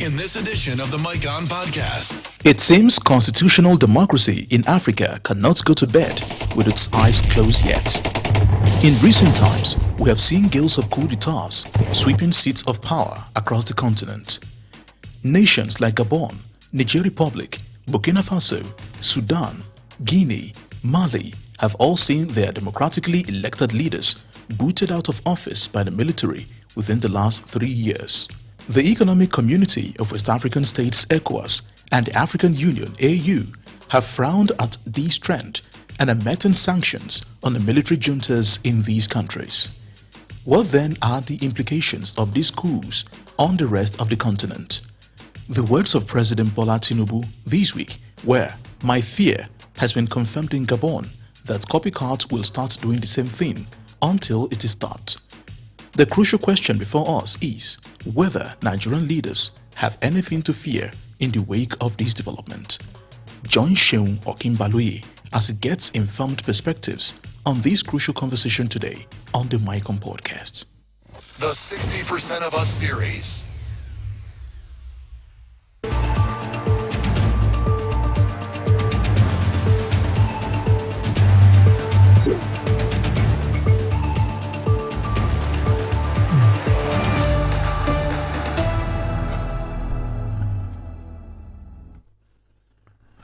in this edition of the Mike On Podcast. It seems constitutional democracy in Africa cannot go to bed with its eyes closed yet. In recent times, we have seen gales of coup d'etats sweeping seats of power across the continent. Nations like Gabon, Niger Republic, Burkina Faso, Sudan, Guinea, Mali have all seen their democratically elected leaders booted out of office by the military within the last 3 years. The Economic Community of West African States ECOWAS and the African Union AU have frowned at this trend and are meting sanctions on the military juntas in these countries. What then are the implications of these coups on the rest of the continent? The words of President Bola Tinubu this week were, "My fear has been confirmed in Gabon that copycats will start doing the same thing until it is stopped." The crucial question before us is whether Nigerian leaders have anything to fear in the wake of this development. Join Seun Okinbaloye as he gets informed perspectives on this crucial conversation today on the Mike On Podcast. The 60% of Us series.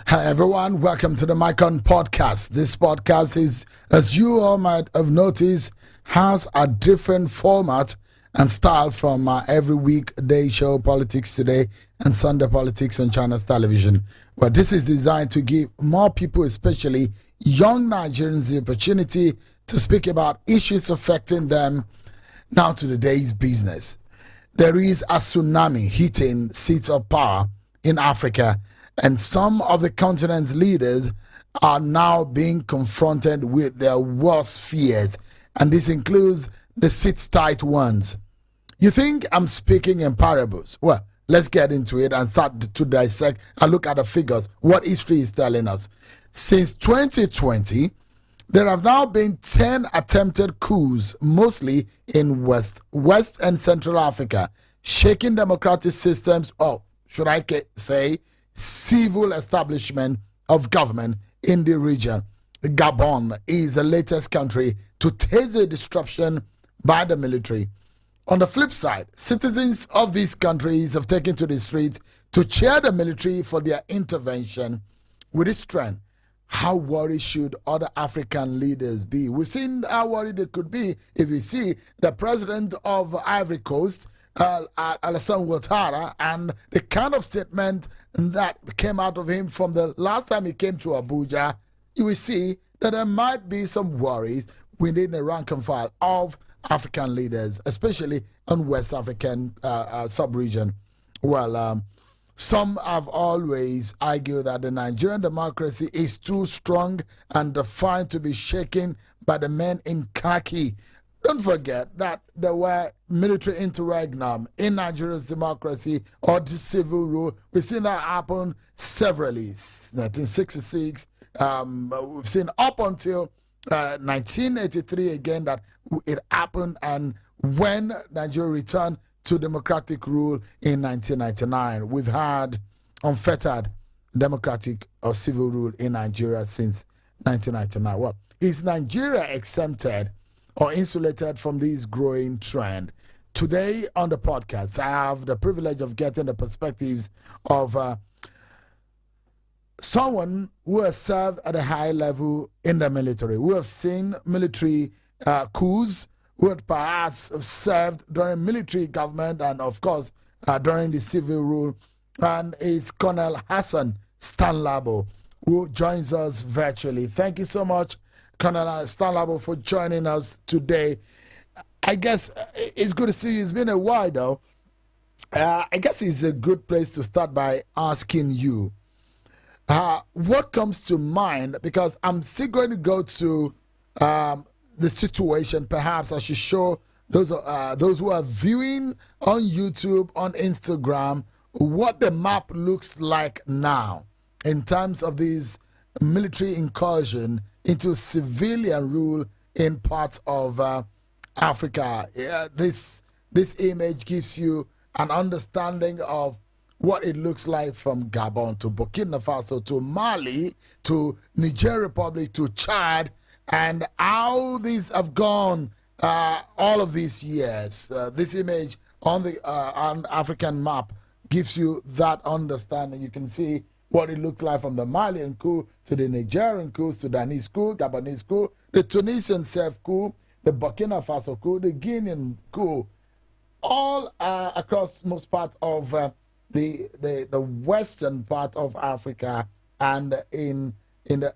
Hi everyone, welcome to the Mike On Podcast. This podcast is, as you all might have noticed, has a different format and style from every weekday show, Politics Today and Sunday Politics on China's television. But this is designed to give more people, especially young Nigerians, the opportunity to speak about issues affecting them. Now to the day's business. There is a tsunami hitting seats of power in Africa, and some of the continent's leaders are now being confronted with their worst fears, and this includes the sit-tight ones. You think I'm speaking in parables? Well, let's get into it and start to dissect and look at the figures, what history is telling us. Since 2020, there have now been 10 attempted coups, mostly in West and Central Africa, shaking democratic systems, or should I say, civil establishment of government in the region. Gabon is the latest country to taste the disruption by the military. On the flip side, citizens of these countries have taken to the streets to cheer the military for their intervention. With this trend, how worried should other African leaders be? We've seen how worried they could be if you see the president of Ivory Coast, Alassane Ouattara, and the kind of statement that came out of him from the last time he came to Abuja. You will see that there might be some worries within the rank and file of African leaders, especially on West African sub-region. Well, some have always argued that the Nigerian democracy is too strong and defined to be shaken by the men in khaki. Don't forget that there were military interregnum in Nigeria's democracy or the civil rule. We've seen that happen severally. 1966, we've seen up until 1983 again that it happened, and when Nigeria returned to democratic rule in 1999, we've had unfettered democratic or civil rule in Nigeria since 1999. Well, is Nigeria exempted or insulated from this growing trend? Today on the podcast, I have the privilege of getting the perspectives of someone who has served at a high level in the military, who have seen military coups, who had perhaps served during military government and, of course, during the civil rule, and is Colonel Hassan Stanlabo, who joins us virtually. Thank you so much, Colonel Stanlabo, for joining us today. I guess it's good to see you. It's been a while, though. I guess it's a good place to start by asking you what comes to mind, because I'm still going to go to the situation. Perhaps I should show those who are viewing on YouTube, on Instagram, what the map looks like now in terms of this military incursion into civilian rule in parts of Africa. This image gives you an understanding of what it looks like from Gabon to Burkina Faso to Mali to Niger Republic to Chad, and how these have gone all of these years. This image on the on African map gives you that understanding. You can see what it looked like from the Malian coup to the Nigerian coup, Sudanese coup, Gabonese coup, the Tunisian self coup, the Burkina Faso coup, the Guinean coup, all across most part of the western part of Africa, and in the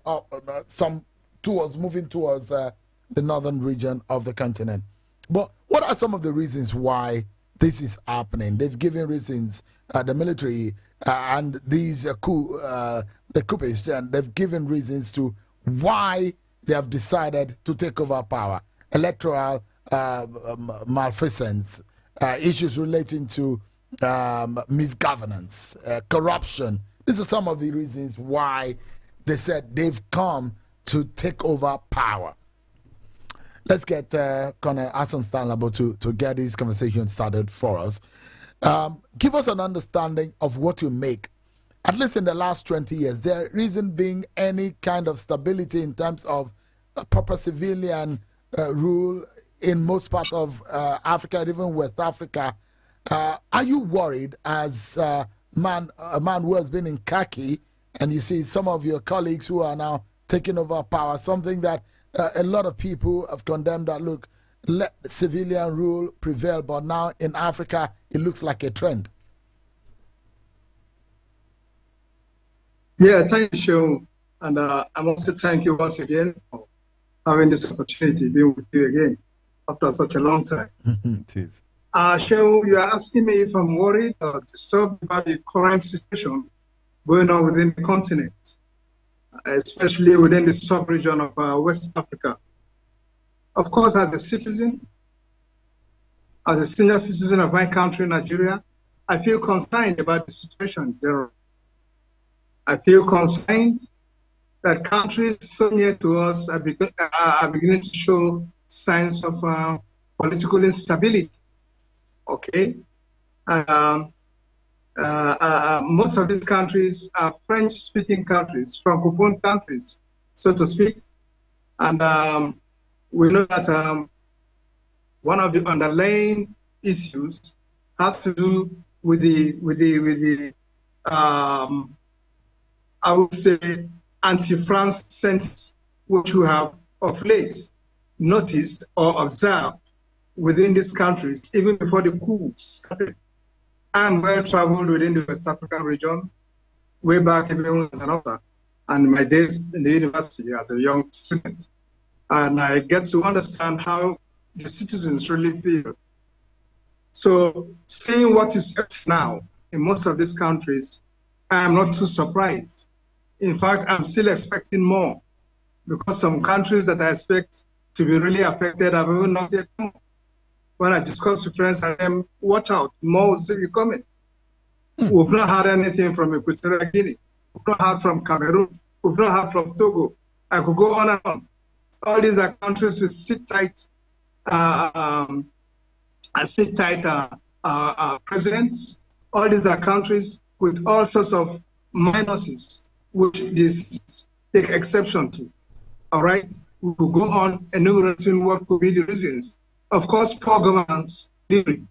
some towards moving towards the northern region of the continent. But what are some of the reasons why this is happening? They've given reasons. The military and these the coupists, and they've given reasons to why they have decided to take over power. Electoral malfeasance, issues relating to misgovernance, corruption. These are some of the reasons why they said they've come to take over power. Let's get Colonel Hassan Stanlabo to get this conversation started for us. Give us an understanding of what you make, at least in the last 20 years. There isn't being any kind of stability in terms of proper civilian rule in most parts of Africa, and even West Africa. Are you worried as a man who has been in khaki, and you see some of your colleagues who are now taking over power, something that a lot of people have condemned, that look, let civilian rule prevail, but now in Africa it looks like a trend? Yeah, thank you, Sean. And I must say thank you once again for having this opportunity, being with you again after such a long time. It is. Sean, you are asking me if I'm worried or disturbed about the current situation going on within the continent, especially within the sub-region of West Africa. Of course, as a citizen, as a senior citizen of my country, Nigeria, I feel concerned about the situation there. I feel concerned that countries so near to us are beginning to show signs of political instability. Okay, most of these countries are French-speaking countries, Francophone countries, so to speak, and we know that one of the underlying issues has to do with the I would say anti-France sense, which we have of late noticed or observed within these countries, even before the coups started. I'm well traveled within the West African region, way back even as an author, and my days in the university as a young student. And I get to understand how the citizens really feel. So seeing what is now in most of these countries, I am not too surprised. In fact, I'm still expecting more, because some countries that I expect to be really affected have even not yet come. When I discuss with friends, I am, watch out, more will still be coming. We've not had anything from Equatorial Guinea. We've not heard from Cameroon. We've not heard from Togo. I could go on and on. All these are countries with sit-tight presidents. All these are countries with all sorts of minuses, which this take exception to. All right? We could go on enumerating what could be the reasons. Of course, poor governance delivery.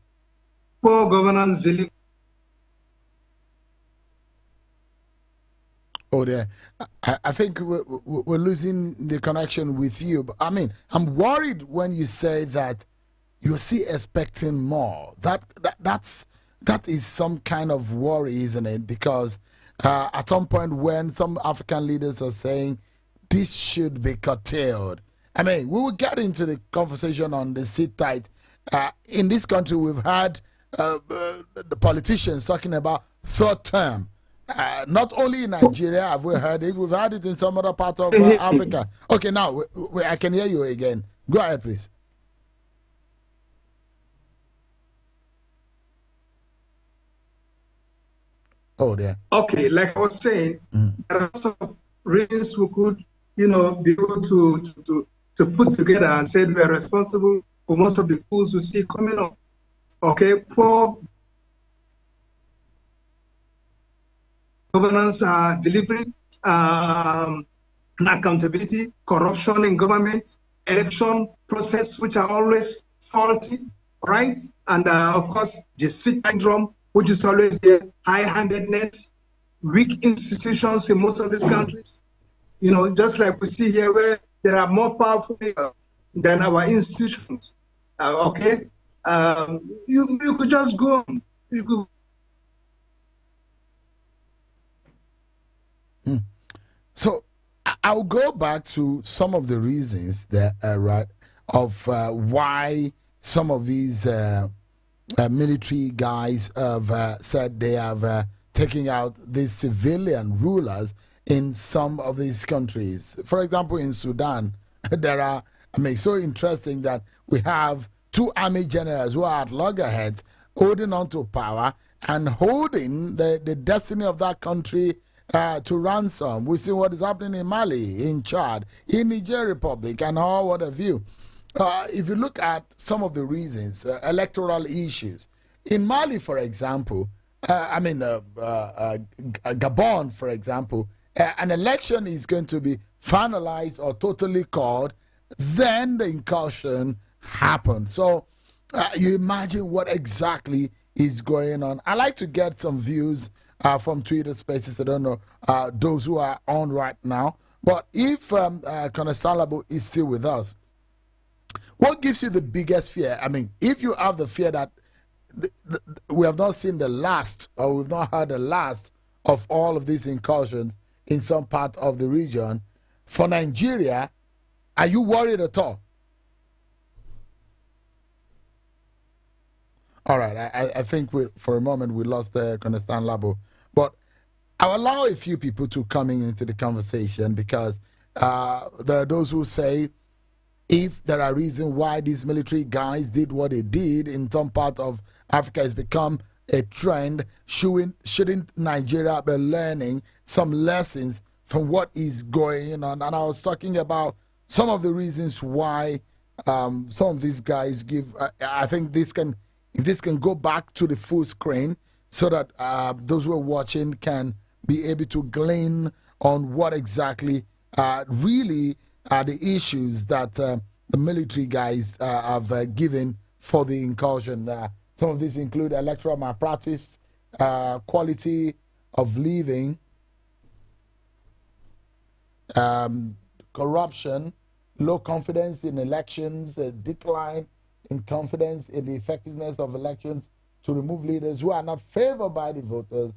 Poor governance delivery. Oh, yeah. I think we're losing the connection with you. But I mean, I'm worried when you say that you're still expecting more. That is some kind of worry, isn't it? Because at some point when some African leaders are saying this should be curtailed, I mean, we will get into the conversation on the sit tight. In this country, we've had the politicians talking about third term. Not only in Nigeria have we heard it, we've heard it in some other parts of Africa. Okay, now I can hear you again. Go ahead, please. Oh, dear. Okay, like I was saying, there are lots of reasons we could, be able to put together and say we are responsible for most of the coups we see coming up. Okay, poor governance delivery, and accountability, corruption in government, election process, which are always faulty, right? And of course, the Sikh syndrome, which is always there, high-handedness, weak institutions in most of these countries. You know, just like we see here, where there are more powerful than our institutions. Okay, you could just go on. You could. So I'll go back to some of the reasons that right of why some of these military guys have said they have taken out these civilian rulers in some of these countries. For example, in Sudan, there are, I mean, so interesting that we have two army generals who are at loggerheads holding on to power and holding the destiny of that country to ransom. We see what is happening in Mali, in Chad, in Niger Republic, and all what have you. If you look at some of the reasons, electoral issues. In Mali, for example, Gabon, for example, an election is going to be finalized or totally called, then the incursion happened. So you imagine what exactly is going on. I like to get some views from Twitter Spaces. I don't know those who are on right now. But if Colonel Salabo is still with us, what gives you the biggest fear? I mean, if you have the fear that we have not seen the last, or we've not heard the last of all of these incursions in some part of the region, for Nigeria, are you worried at all? All right, I think for a moment we lost Colonel Labo, but I'll allow a few people to coming into the conversation because there are those who say if there are reasons why these military guys did what they did in some part of Africa, has become a trend. Shouldn't Nigeria be learning some lessons from what is going on? And I was talking about some of the reasons why some of these guys give. I think if this can go back to the full screen, so that those who are watching can be able to glean on what exactly really are the issues that the military guys have given for the incursion. Some of these include electoral malpractice, quality of living, corruption, low confidence in elections, decline in confidence in the effectiveness of elections, to remove leaders who are not favored by the voters.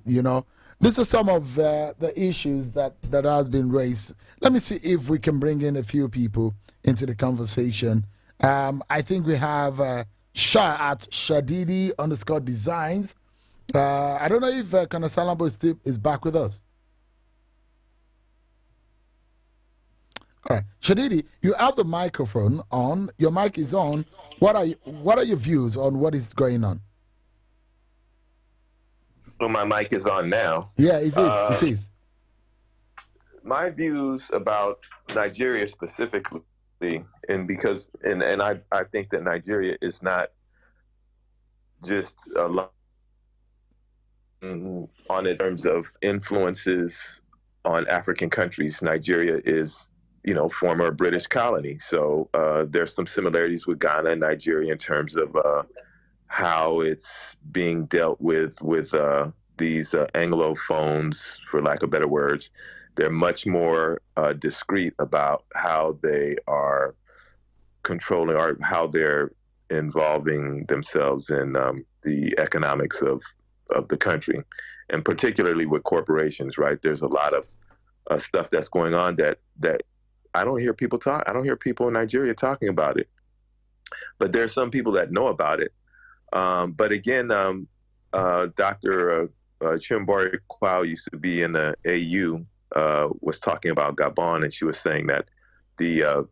You know, these are some of the issues that has been raised. Let me see if we can bring in a few people into the conversation. I think we have Shah at Shadidi_designs. I don't know if Kana Salabo is back with us. All right, Shadidi, you have the microphone on. Your mic is on. What are your views on what is going on? Well, my mic is on now. Yeah, it is. My views about Nigeria specifically, and because I think that Nigeria is not just on its terms of influences on African countries. Nigeria is, former British colony. So there's some similarities with Ghana and Nigeria in terms of how it's being dealt with these Anglophones, for lack of better words. They're much more discreet about how they are controlling or how they're involving themselves in the economics of the country, and particularly with corporations, right? There's a lot of stuff that's going on that I don't hear people talk. I don't hear people in Nigeria talking about it, but there's some people that know about it. But again, Dr. Chimbori Kwao used to be in the AU, was talking about Gabon, and she was saying that the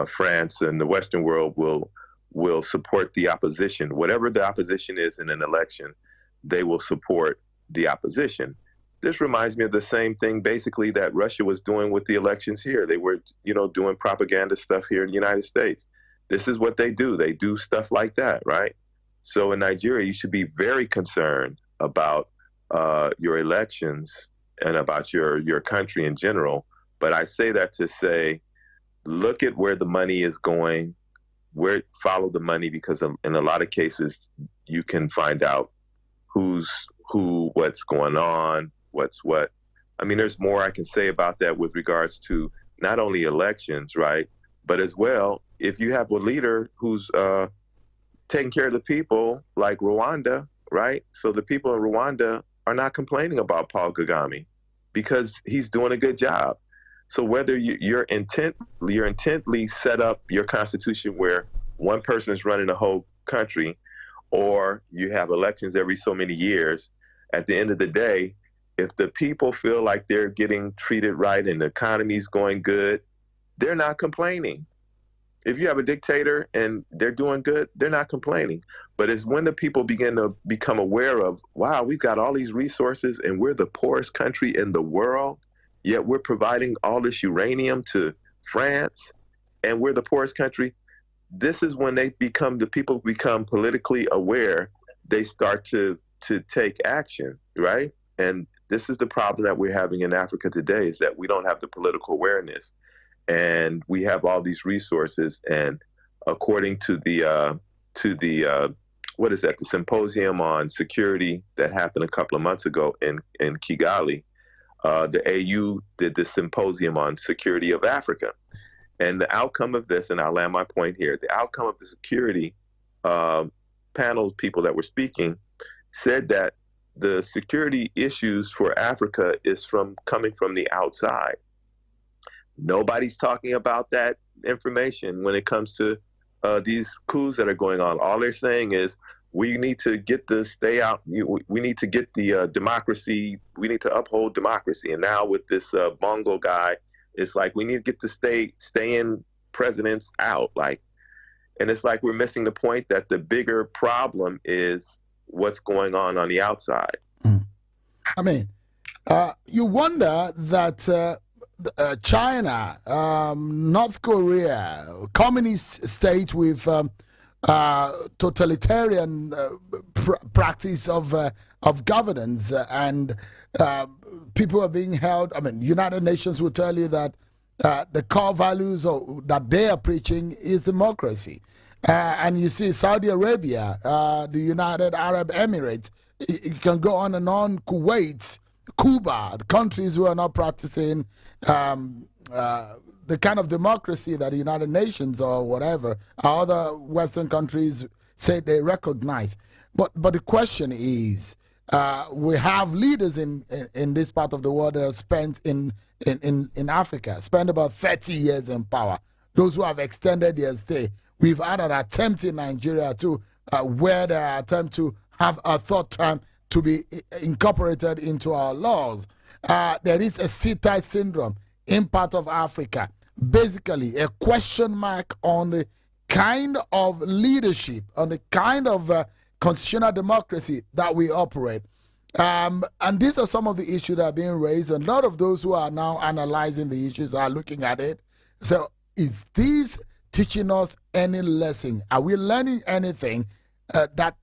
France and the Western world will support the opposition. Whatever the opposition is in an election, they will support the opposition. This reminds me of the same thing basically that Russia was doing with the elections here. They were, doing propaganda stuff here in the United States. This is what they do. They do stuff like that, right? So in Nigeria, you should be very concerned about your elections and about your country in general. But I say that to say, look at where the money is going, follow the money, because in a lot of cases you can find out who's who, what's going on, what's what. I mean, there's more I can say about that with regards to not only elections, right, but as well, if you have a leader who's taking care of the people, like Rwanda, right? So the people in Rwanda are not complaining about Paul Kagame because he's doing a good job. So whether you're intently set up your constitution where one person is running the whole country, or you have elections every so many years, at the end of the day, if the people feel like they're getting treated right and the economy's going good, they're not complaining. If you have a dictator and they're doing good, they're not complaining. But it's when the people begin to become aware of, wow, we've got all these resources and we're the poorest country in the world, yet we're providing all this uranium to France and we're the poorest country. This is when the people become politically aware. They start to take action, right? And this is the problem that we're having in Africa today, is that we don't have the political awareness. And we have all these resources, and according to the what is that? The symposium on security that happened a couple of months ago in Kigali, the AU did this symposium on security of Africa, and the outcome of this, and I'll land my point here. The outcome of the security panel people that were speaking said that the security issues for Africa is coming from the outside. Nobody's talking about that information when it comes to these coups that are going on. All they're saying is we need to get the we need to get the democracy. We need to uphold democracy. And now with this Bongo guy, it's like we need to get the stay-in presidents out. And it's like we're missing the point that the bigger problem is what's going on the outside. I mean, you wonder that China, North Korea, communist state with totalitarian practice of governance, and people are being held. I mean, United Nations will tell you that the core values that they are preaching is democracy. And you see Saudi Arabia, the United Arab Emirates, you can go on and on, Kuwait, Cuba, the countries who are not practicing the kind of democracy that the United Nations or whatever other Western countries say they recognize. But the question is, we have leaders in this part of the world that have spent in Africa, spent about 30 years in power. Those who have extended their stay. We've had an attempt in Nigeria too, where they attempt to have a third term to be incorporated into our laws. There is a Sita syndrome in part of Africa. Basically, a question mark on the kind of leadership, on the kind of constitutional democracy that we operate. And these are some of the issues that are being raised. And a lot of those who are now analyzing the issues are looking at it. So is this teaching us any lesson? Are we learning anything that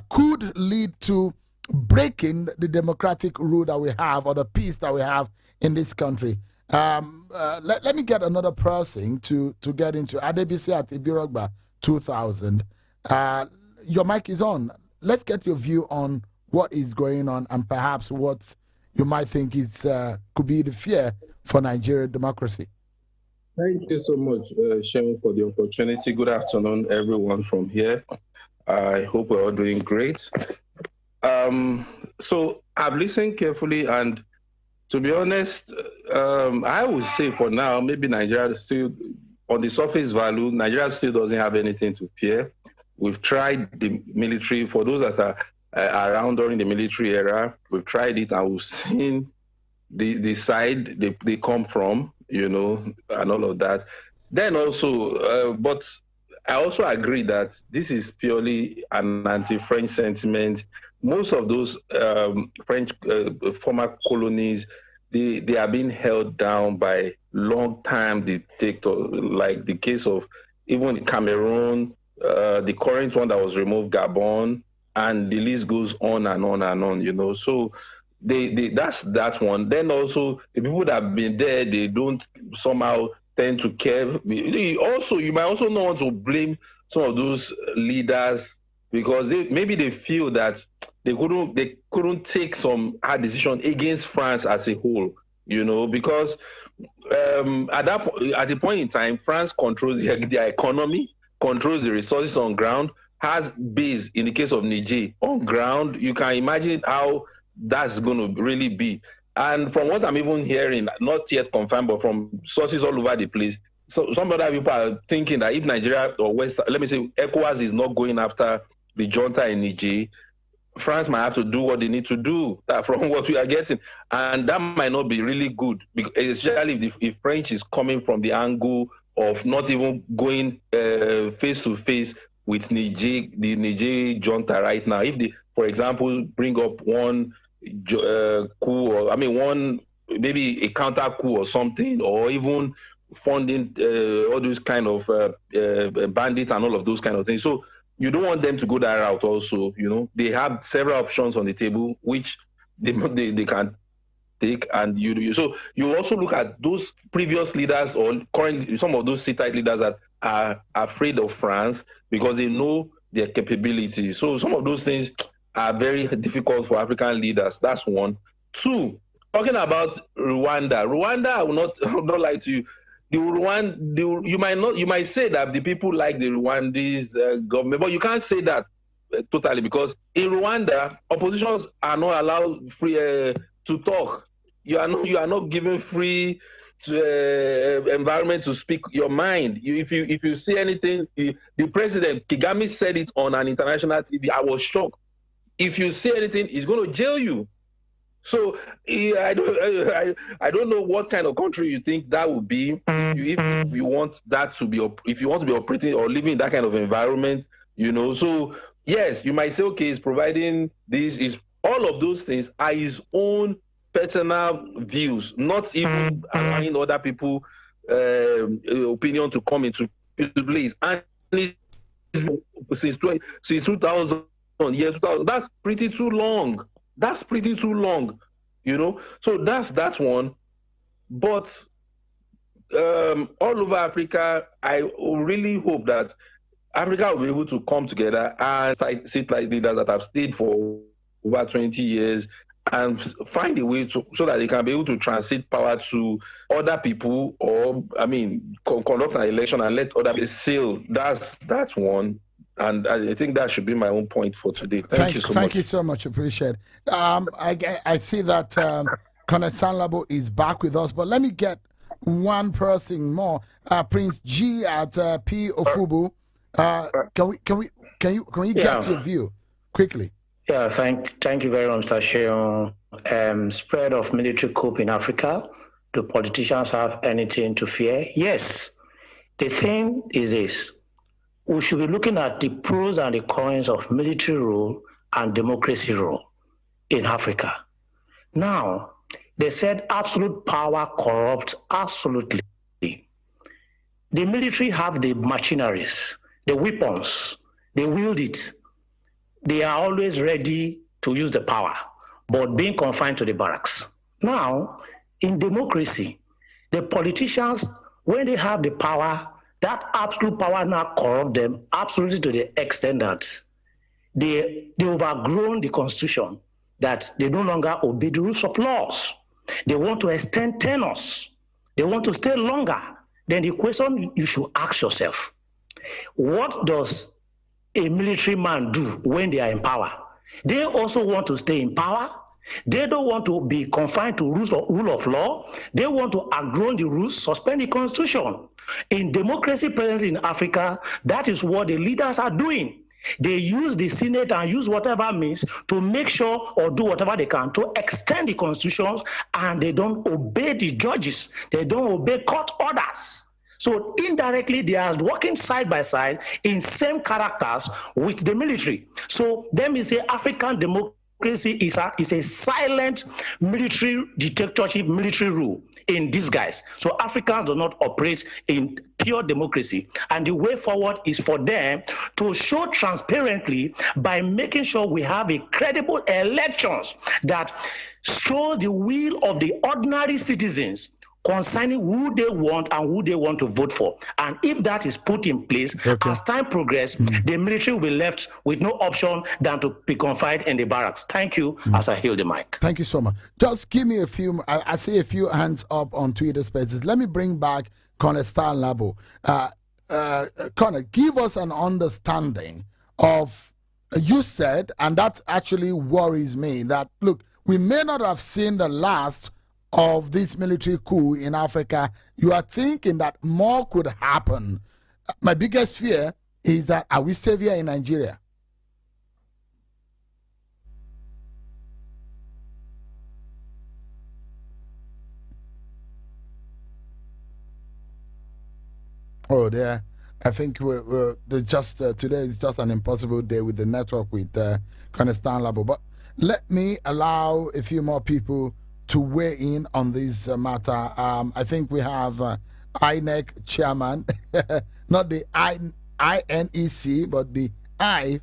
could lead to breaking the democratic rule that we have, or the peace that we have in this country? Let me get another person to get into. Adebisi at Ibirogba 2000. Your mic is on. Let's get your view on what is going on and perhaps what you might think is could be the fear for Nigerian democracy. Thank you so much, Sean, for the opportunity. Good afternoon, everyone from here. I hope we're all doing great. So I've listened carefully, and to be honest, I would say for now, maybe Nigeria still, on the surface value, Nigeria still doesn't have anything to fear. We've tried the military. For those that are around during the military era, we've tried it and we've seen the side they come from, and all of that. Then also, but I also agree that this is purely an anti-French sentiment. Most of those French former colonies, they are being held down by long-time dictators, like the case of even Cameroon, the current one that was removed, Gabon, and the list goes on and on and on, you know. So that's that one. Then also the people that have been there, they don't somehow tend to care. Also, you might also not want to blame some of those leaders because maybe they feel that they couldn't take some hard decision against France as a whole, you know, because at the point in time, France controls their economy, controls the resources on ground, has base in the case of Niger on ground. You can imagine how that's going to really be. And from what I'm even hearing, not yet confirmed, but from sources all over the place, so some other people are thinking that if Nigeria or let me say ECOWAS is not going after the junta in Niger, France might have to do what they need to do from what we are getting. And that might not be really good, especially if French is coming from the angle of not even going face to face with the Niger junta right now. If they, for example, bring up one coup, or one maybe a counter coup or something, or even funding all those kind of bandits and all of those kind of things. So you don't want them to go that route also, you know. They have several options on the table which they can take, and so you also look at those previous leaders or current, some of those sit-tight leaders that are afraid of France because they know their capabilities. So some of those things are very difficult for African leaders. That's one. Two, talking about Rwanda, I will not lie to you. You might say that the people like the Rwandese government, but you can't say that totally, because in Rwanda, oppositions are not allowed free to talk. You are not given free environment to speak your mind. If you say anything, the president Kagame said it on an international TV. I was shocked. If you say anything, he's going to jail you. So I don't know what kind of country you think that would be if you want that to be, if you want to be operating or living in that kind of environment, you know. So yes, you might say, okay, he's providing this, is all of those things are his own personal views, not even allowing other people opinion to come into place. And since 2000, that's pretty too long. That's pretty too long, you know. So that's one. But all over Africa, I really hope that Africa will be able to come together and sit like leaders that have stayed for over 20 years and find a way so that they can be able to transit power to other people, or conduct an election and let other people sail. That's one. And I think that should be my own point for today. Thank you so much. Thank you so much. Appreciate it. I see that Connect Sanlabo is back with us, but let me get one person more. Prince G at P Ofubu. Can you get your view quickly? Yeah, thank you very much, Tashe. Spread of military coup in Africa. Do politicians have anything to fear? Yes. The thing is this. We should be looking at the pros and the cons of military rule and democracy rule in Africa. Now, they said absolute power corrupts absolutely. The military have the machineries, the weapons, they wield it. They are always ready to use the power, but being confined to the barracks. Now, in democracy, the politicians, when they have the power, that absolute power now corrupt them absolutely to the extent that they overgrown the constitution, that they no longer obey the rules of laws. They want to extend tenures. They want to stay longer. Then the question you should ask yourself, what does a military man do when they are in power? They also want to stay in power. They don't want to be confined to rule of law. They want to outgrow the rules, suspend the constitution. In democracy presently in Africa, that is what the leaders are doing. They use the Senate and use whatever means to make sure or do whatever they can to extend the constitutions, and they don't obey the judges. They don't obey court orders. So indirectly, they are working side by side in same characters with the military. So let me say African democracy is a silent military dictatorship, military rule. in disguise. So Africans do not operate in pure democracy. And the way forward is for them to show transparently by making sure we have a credible elections that show the will of the ordinary citizens concerning who they want and who they want to vote for. And if that is put in place, as time progresses, the military will be left with no option than to be confined in the barracks. Thank you, as I yield the mic. Thank you so much. Just give me a few, I see a few hands up on Twitter Spaces. Let me bring back Connor Labo. Connor, give us an understanding of, you said, and that actually worries me, that, look, we may not have seen the last of this military coup in Africa. You are thinking that more could happen. My biggest fear is that, are we savior in Nigeria? Oh, there. I think we're just today is just an impossible day with the network with Connestan Labo. But let me allow a few more people to weigh in on this matter. I think we have INEC chairman, not the INEC, but the I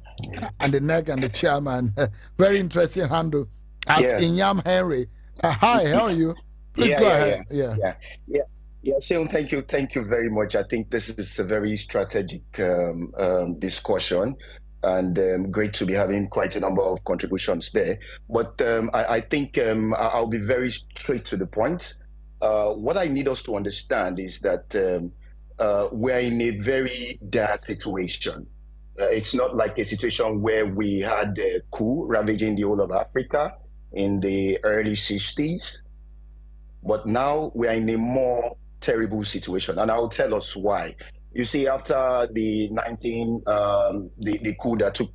and the NEC and the chairman. Very interesting handle at Inyam Henry. Hi, how are you? Please go ahead. Yeah, Seun, thank you very much. I think this is a very strategic discussion, and great to be having quite a number of contributions there. But I think I'll be very straight to the point. What I need us to understand is that we're in a very dire situation. It's not like a situation where we had a coup ravaging the whole of Africa in the early 60s, but now we're in a more terrible situation, and I'll tell us why. You see, after the the coup that took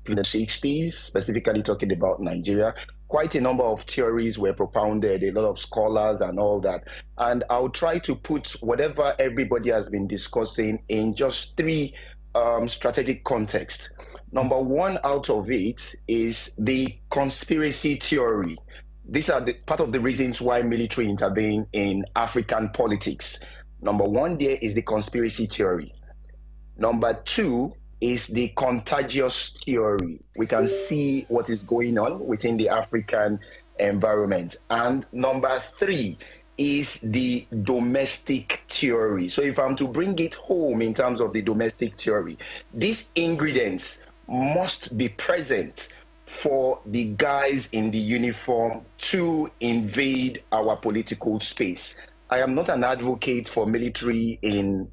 in the 60s, specifically talking about Nigeria, quite a number of theories were propounded, a lot of scholars and all that. And I'll try to put whatever everybody has been discussing in just three strategic contexts. Number one out of it is the conspiracy theory. These are part of the reasons why military intervene in African politics. Number one there is the conspiracy theory. Number two is the contagious theory. We can see what is going on within the African environment. And number three is the domestic theory. So if I'm to bring it home in terms of the domestic theory, these ingredients must be present for the guys in the uniform to invade our political space. I am not an advocate for military in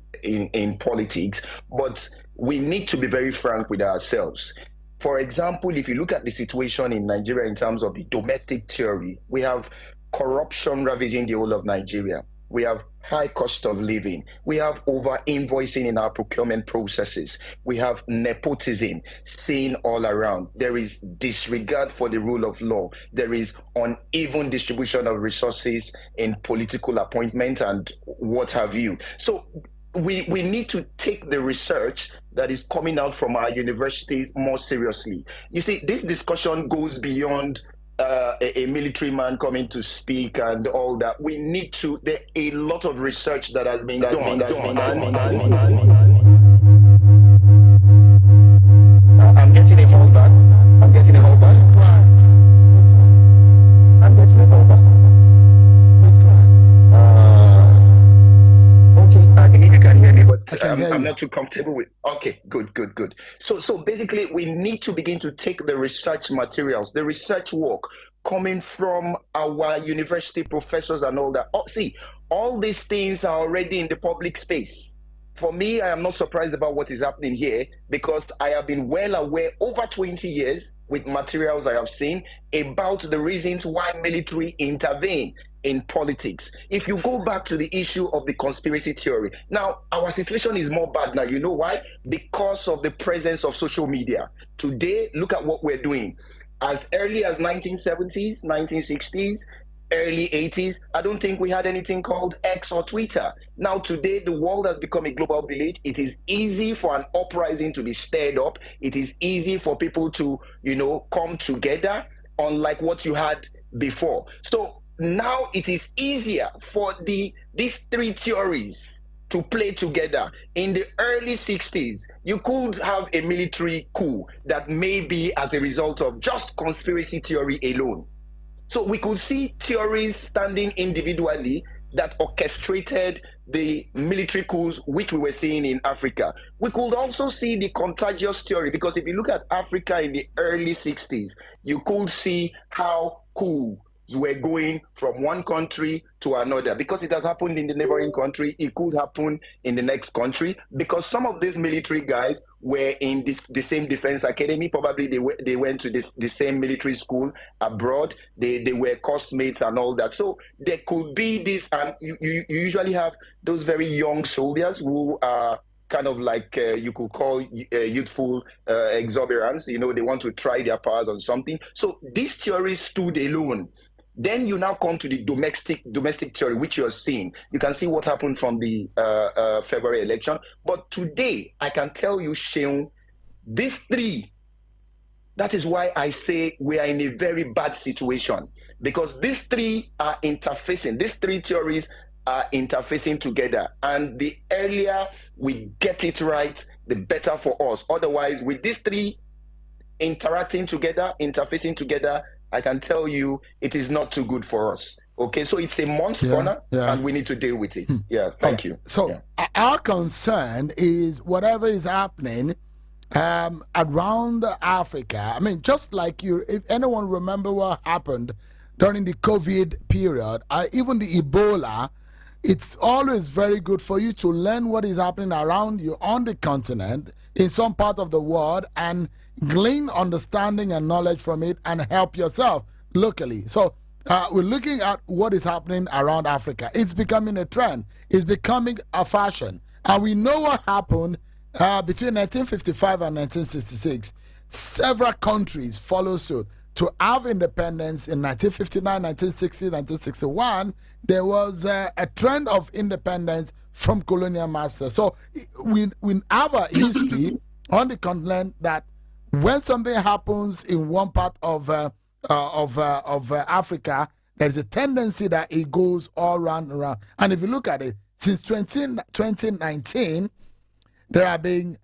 politics, but we need to be very frank with ourselves. For example, if you look at the situation in Nigeria in terms of the domestic theory, we have corruption ravaging the whole of Nigeria. We have high cost of living. We have over-invoicing in our procurement processes. We have nepotism seen all around. There is disregard for the rule of law. There is uneven distribution of resources in political appointment and what have you. So we need to take the research that is coming out from our universities more seriously. You see, this discussion goes beyond a military man coming to speak and all that. We need to, there a lot of research that has been done. I'm getting a hold back. I'm getting a hold back. I'm getting a hold back. Okay, you can hear me, but I'm not too comfortable with. Okay, good. So basically, we need to begin to take the research materials, the research work coming from our university professors and all that. Oh, see, all these things are already in the public space. For me, I am not surprised about what is happening here because I have been well aware over 20 years with materials I have seen about the reasons why military intervene in politics. If you go back to the issue of the conspiracy theory, now our situation is more bad now. You know why? Because of the presence of social media. Today, look at what we're doing. As early as 1970s, 1960s, early 80s, I don't think we had anything called X or Twitter. Now today, the world has become a global village. It is easy for an uprising to be stirred up. It is easy for people to, come together, unlike what you had before. So now it is easier for these three theories to play together. In the early 60s, you could have a military coup that may be as a result of just conspiracy theory alone. So we could see theories standing individually that orchestrated the military coups which we were seeing in Africa. We could also see the contagious theory, because if you look at Africa in the early 60s, you could see how coups were going from one country to another. Because it has happened in the neighboring country, it could happen in the next country, because some of these military guys were in the same defense academy. Probably they went to the same military school abroad. They were classmates and all that. So there could be this, and you usually have those very young soldiers who are kind of like you could call youthful exuberance. You know, they want to try their powers on something. So this theory stood alone. Then you now come to the domestic theory, which you're seeing. You can see what happened from the February election. But today, I can tell you, Sheung, these three, that is why I say we are in a very bad situation. Because these three are interfacing. These three theories are interfacing together. And the earlier we get it right, the better for us. Otherwise, with these three interacting together, interfacing together, I can tell you it is not too good for us. Okay, so it's a monster, and we need to deal with it. Yeah, thank you. So our concern is whatever is happening around Africa. I mean, just like if anyone remember what happened during the COVID period, even the Ebola, it's always very good for you to learn what is happening around you on the continent, in some part of the world, and glean understanding and knowledge from it and help yourself locally. So we're looking at what is happening around Africa. It's becoming a trend. It's becoming a fashion. And we know what happened between 1955 and 1966. Several countries followed suit. To have independence in 1959, 1960, 1961, there was a trend of independence from colonial masters. So we have a history on the continent that when something happens in one part of Africa, there's a tendency that it goes all around. And if you look at it, since 2019, there have been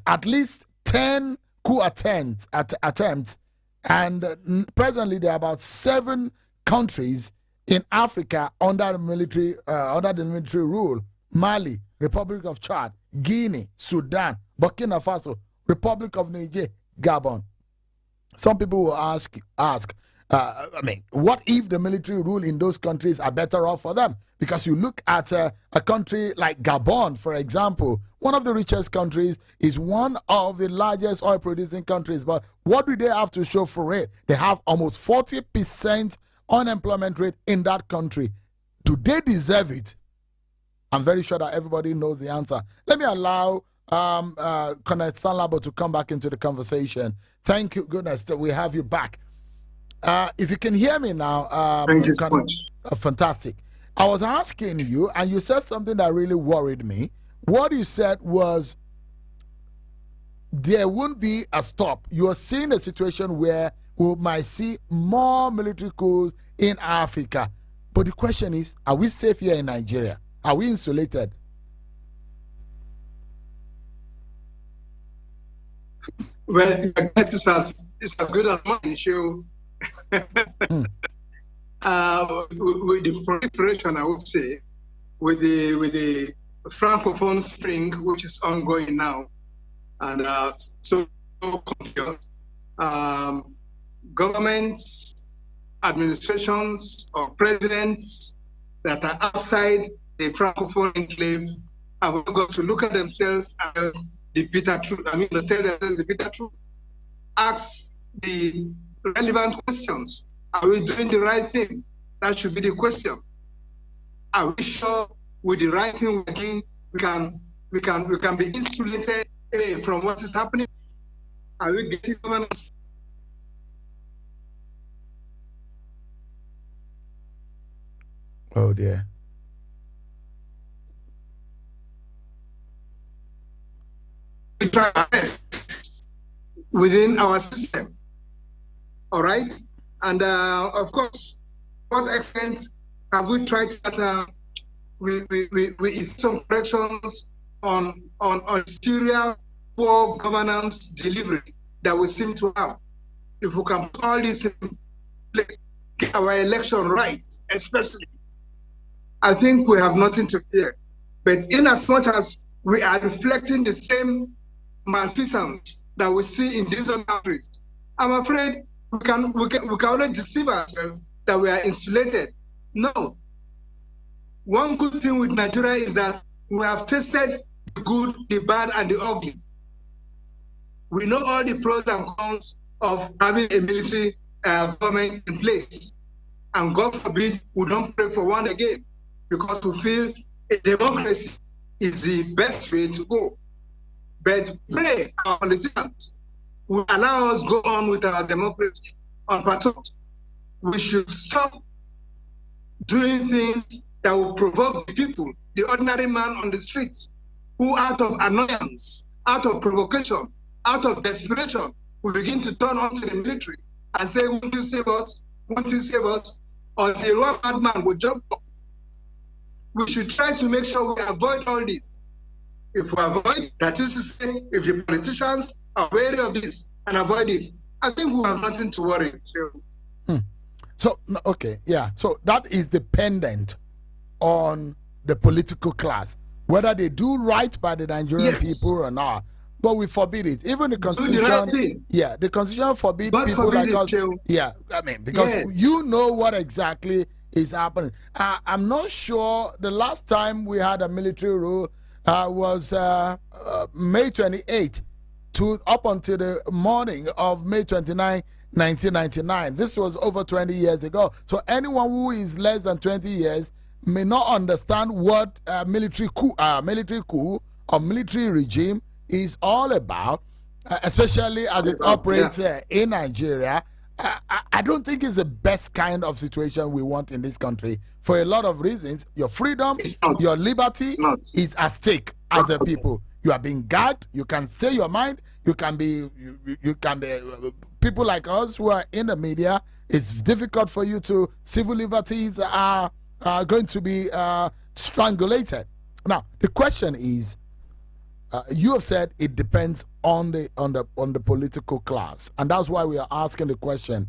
at least 10 coup attempts, and presently there are about 7 countries in Africa under the military rule: Mali, Republic of Chad, Guinea, Sudan, Burkina Faso, Republic of Niger, Gabon. Some people will ask, I mean, what if the military rule in those countries are better off for them? Because you look at a country like Gabon, for example, one of the richest countries, is one of the largest oil-producing countries. But what do they have to show for it? They have almost 40% unemployment rate in that country. Do they deserve it? I'm very sure that everybody knows the answer. Let me allow Colonel Stanlabo to come back into the conversation. Thank you, goodness, that we have you back. If you can hear me now, thank you so much. Fantastic. I was asking you, and you said something that really worried me. What you said was there won't be a stop. You are seeing a situation where we might see more military coups in Africa. But the question is, are we safe here in Nigeria? Are we insulated? Well, your guess is as good as mine, Show. With the proliferation, I would say, with the Francophone Spring, which is ongoing now, and so governments, administrations, or presidents that are outside the Francophone enclave have got to look at themselves and the bitter truth. I mean, to tell themselves the bitter truth. Ask the relevant questions. Are we doing the right thing? That should be the question. Are we sure with the right thing we're doing, we can be insulated from what is happening? Are we getting governance? Oh dear. We try our best within our system. All right? And of course, what extent have we tried that we effect some corrections on serial poor governance delivery that we seem to have? If we can put all this in place, get our election right, especially, I think we have nothing to fear. But in as much as we are reflecting the same malfeasance that we see in these other countries, I'm afraid we can only deceive ourselves that we are insulated. No. One good thing with Nigeria is that we have tasted the good, the bad, and the ugly. We know all the pros and cons of having a military government in place. And God forbid we don't pray for one again, because we feel a democracy is the best way to go. But pray our politicians will allow us go on with our democracy unperturbed. We should stop doing things that will provoke the people, the ordinary man on the streets, who out of annoyance, out of provocation, out of desperation, will begin to turn on to the military and say, won't you save us? Won't you save us? Until one bad man will jump up. We should try to make sure we avoid all this. If we avoid, that is to say, if the politicians are wary of this and avoid it, I think we have nothing to worry. So, okay, yeah. So that is dependent on the political class, whether they do right by the Nigerian people or not. But we forbid it. Even the Constitution, the Constitution forbids people like us. Yeah, I mean, because you know what exactly is happening. I'm not sure the last time we had a military rule was May 28th up until the morning of May 29, 1999. This was over 20 years ago. So anyone who is less than 20 years may not understand what military coup or military regime is all about, especially as it operates in Nigeria. I don't think it's the best kind of situation we want in this country for a lot of reasons. Your freedom, your liberty is at stake as a people. You are being gagged. You can say your mind. You can be people like us who are in the media. It's difficult for you to. Civil liberties are going to be strangulated. Now the question is, you have said it depends on the political class, and that's why we are asking the question: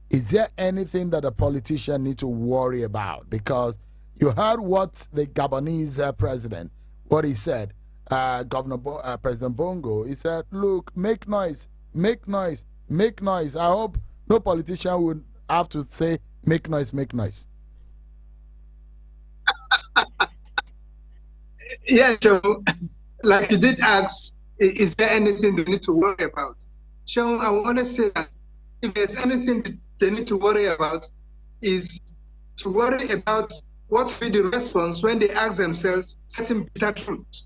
is there anything that a politician need to worry about? Because you heard what the Gabonese president, what he said, President Bongo. He said, "Look, make noise, make noise, make noise." I hope no politician would have to say, "Make noise, make noise." Yeah, Joe. Like you did ask, is there anything they need to worry about? Sean, I want to say that if there's anything they need to worry about, is to worry about what will be the response when they ask themselves certain bitter truths.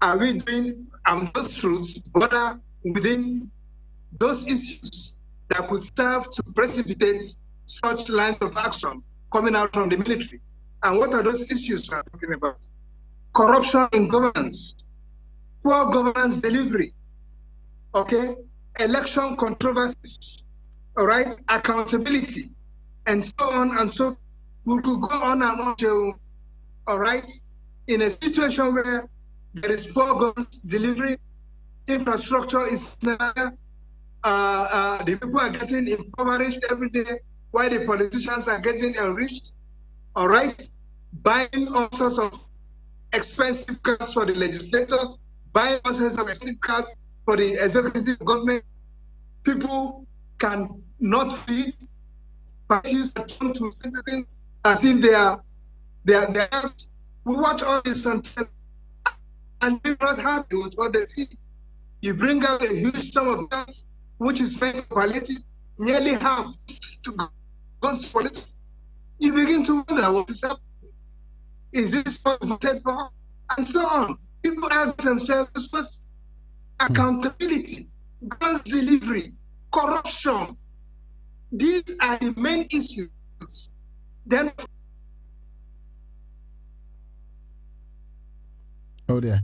Are we doing those truths border within those issues that could serve to precipitate such lines of action coming out from the military? And what are those issues we are talking about? Corruption in governance, poor governance delivery, okay, election controversies, all right, accountability, and so on and so. We could go on and on, Joe, all right, in a situation where there is poor governance delivery, infrastructure is the people are getting impoverished every day, while the politicians are getting enriched, all right, buying all sorts of expensive cars for the legislators, buying all sorts of expensive cars for the executive government. People can not feed. Parties are turned to citizens as if they are. We watch all this and we're not happy with what they see. You bring out a huge sum of gas, which is spent for palliative, nearly half to goes to politics. You begin to wonder what is happening. Is this what voted for? And so on. People ask themselves this question. Accountability, guns delivery, corruption. These are the main issues. Then, oh dear.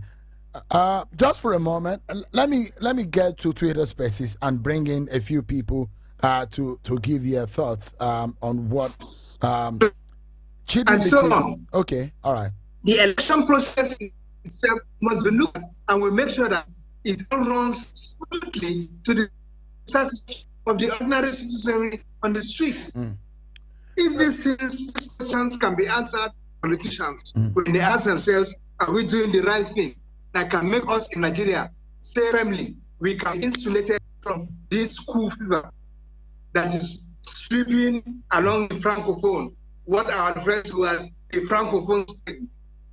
Just for a moment, let me get to Twitter Spaces and bring in a few people to give your thoughts on what and so on. Okay, all right. The election process itself must be looked at, and we make sure that it all runs smoothly to the satisfaction of the ordinary citizenry on the streets. If these questions can be answered, politicians, when they ask themselves, are we doing the right thing that can make us in Nigeria say firmly we can be insulated from this school fever that is sweeping along the Francophone, what our friends who as the Francophone speak,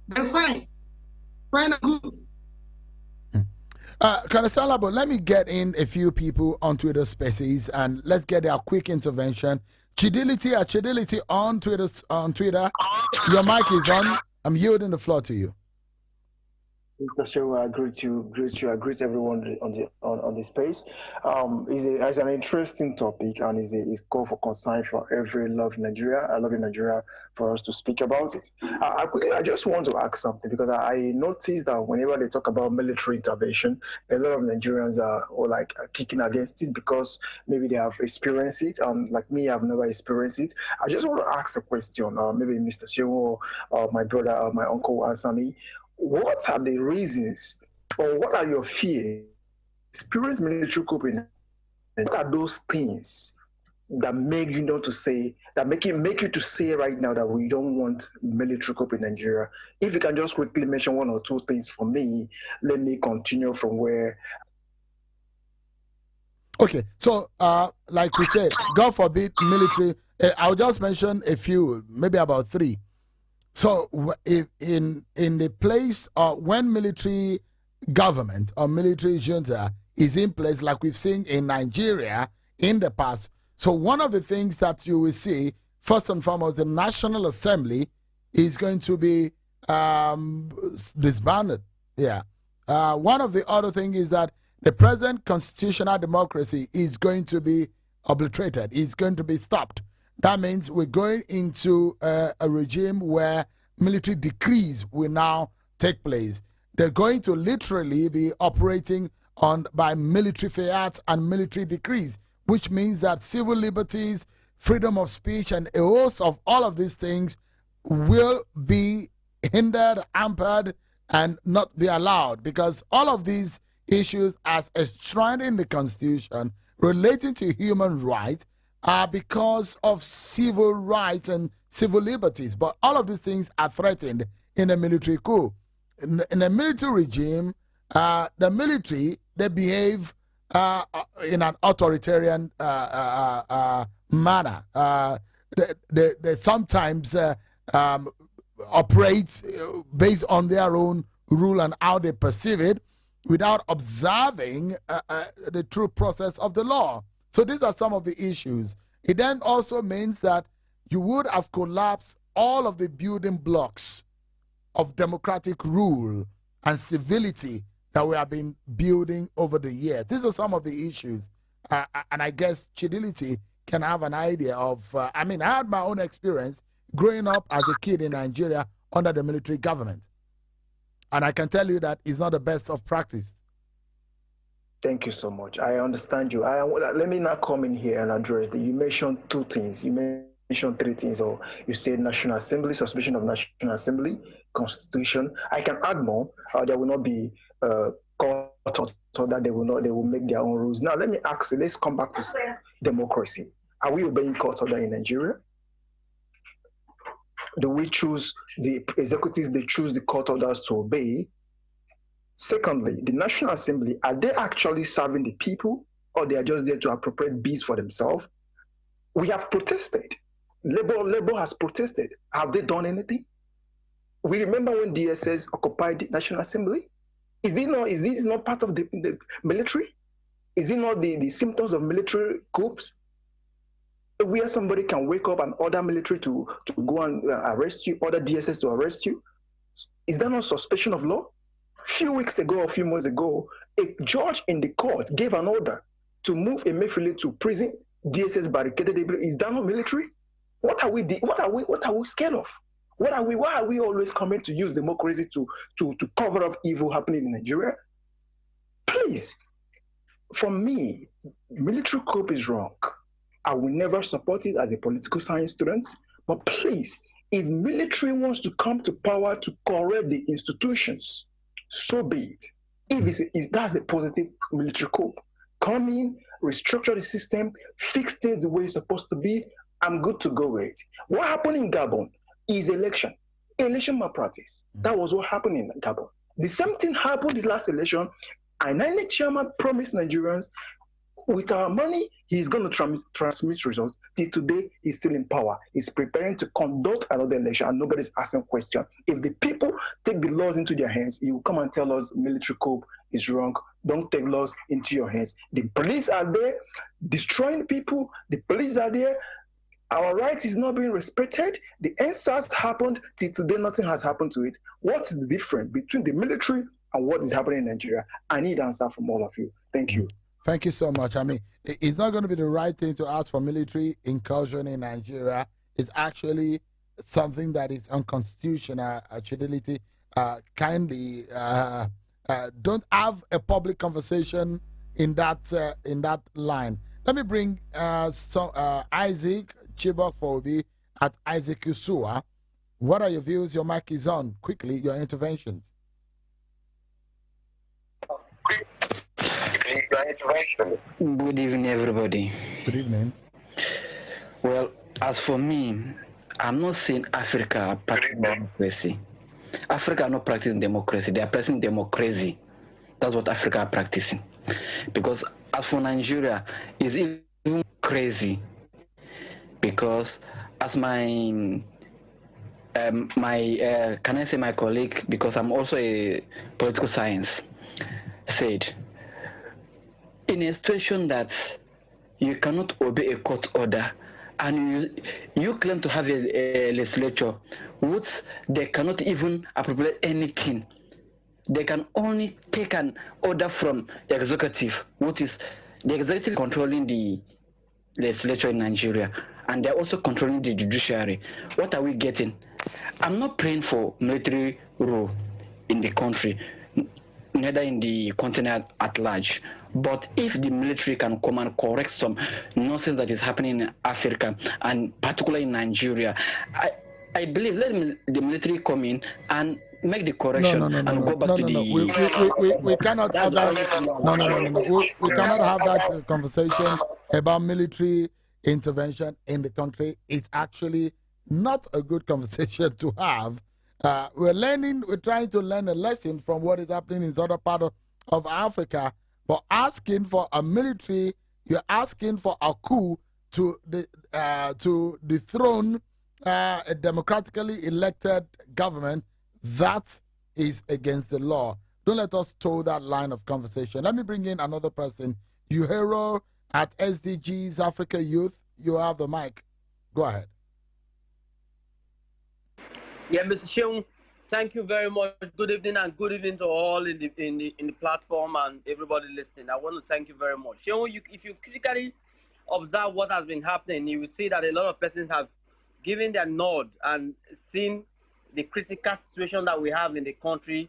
then fine and good. But let me get in a few people on Twitter Spaces and let's get their quick intervention. Chidility on Twitter. Your mic is on. I'm yielding the floor to you. Mr. Shewa, I greet everyone on the space. It's an interesting topic and is call for concern for every loving Nigeria for us to speak about it. I just want to ask something because I noticed that whenever they talk about military intervention, a lot of Nigerians are kicking against it because maybe they have experienced it. Like me, I've never experienced it. I just want to ask a question. Maybe Mr. Shewa or my brother or my uncle will answer me. What are the reasons or what are your fears? Experience military coup in what are those things that make you make you to say right now that we don't want military coup in Nigeria? If you can just quickly mention one or two things for me, let me continue from where. Okay, so like we said, God forbid military. I'll just mention a few, maybe about three. So if in the place when military government or military junta is in place, like we've seen in Nigeria in the past, so one of the things that you will see, first and foremost, the National Assembly is going to be disbanded. Yeah. One of the other things is that the present constitutional democracy is going to be obliterated. It's going to be stopped. That means we're going into a regime where military decrees will now take place. They're going to literally be operating by military fiat and military decrees, which means that civil liberties, freedom of speech, and a host of all of these things will be hindered, hampered, and not be allowed, because all of these issues as enshrined in the Constitution relating to human rights are because of civil rights and civil liberties. But all of these things are threatened in a military coup. In a military regime, the military, they behave in an authoritarian manner. They sometimes operate based on their own rule and how they perceive it without observing the true process of the law. So these are some of the issues. It then also means that you would have collapsed all of the building blocks of democratic rule and civility that we have been building over the years. These are some of the issues. And I guess Chidility can have an idea of, I had my own experience growing up as a kid in Nigeria under the military government. And I can tell you that it's not the best of practice. Thank you so much. I understand you. Let me now come in here and address that. You mentioned two things. You mentioned three things, or you said National Assembly, suspension of National Assembly, Constitution. I can add more. There will not be court, so that they will make their own rules. Now, let me ask you, let's come back to democracy. Are we obeying court order in Nigeria? Do we choose the executives, they choose the court orders to obey? Secondly, the National Assembly, are they actually serving the people, or they are just there to appropriate bills for themselves? We have protested. Labor has protested. Have they done anything? We remember when DSS occupied the National Assembly. Is this not part of the military? Is it not the symptoms of military coups? Where somebody can wake up and order military to go and arrest you, order DSS to arrest you? Is that not suspension of law? A few weeks ago, a few months ago, a judge in the court gave an order to move Emefiele to prison. DSS barricaded. Is that not military? What are we scared of? Why are we always coming to use democracy to cover up evil happening in Nigeria? Please, for me, military coup is wrong. I will never support it as a political science student. But please, if military wants to come to power to correct the institutions, so be it. If that's a positive military coup, come in, restructure the system, fix things the way it's supposed to be, I'm good to go with it. What happened in Gabon is election malpractice. That was what happened in Gabon. The same thing happened in the last election. An INEC chairman promised Nigerians, with our money, he's going to transmit results. Till today, he's still in power. He's preparing to conduct another election, and nobody's asking questions. If the people take the laws into their hands, you come and tell us military coup is wrong. Don't take laws into your hands. The police are there destroying people. The police are there. Our rights is not being respected. The NSAS happened. Till today, nothing has happened to it. What is the difference between the military and what is happening in Nigeria? I need an answer from all of you. Thank you. Thank you so much. I mean, it's not going to be the right thing to ask for military incursion in Nigeria. It's actually something that is unconstitutional. Chidility, kindly don't have a public conversation in that line. Let me bring Isaac Chibok Fobi at Isaac Usua. What are your views? Your mic is on. Quickly, your interventions. Good evening, everybody. Good evening. Well, as for me, I'm not saying Africa practicing democracy. Africa are not practicing democracy. They are practicing democracy. That's what Africa are practicing. Because as for Nigeria, it's even crazy. Because as my can I say my colleague, because I'm also a political science, said, in a situation that you cannot obey a court order and you claim to have a legislature which they cannot even appropriate anything, they can only take an order from the executive, which is the executive controlling the legislature in Nigeria, and they're also controlling the judiciary. What are we getting? I'm not praying for military rule in the country, neither in the continent at large. But if the military can come and correct some nonsense that is happening in Africa, and particularly in Nigeria, I believe let the military come in and make the correction go back to the... We cannot have that. We cannot have that conversation about military intervention in the country. It's actually not a good conversation to have. We're trying to learn a lesson from what is happening in other part of Africa, but asking for a military, you're asking for a coup to dethrone a democratically elected government. That is against the law. Don't let us toe that line of conversation. Let me bring in another person. Uhero at SDGs Africa Youth. You have the mic. Go ahead. Yeah, Mr. Sheung, thank you very much. Good evening, and good evening to all in the platform and everybody listening. I want to thank you very much. Sheung, if you critically observe what has been happening, you will see that a lot of persons have given their nod and seen the critical situation that we have in the country.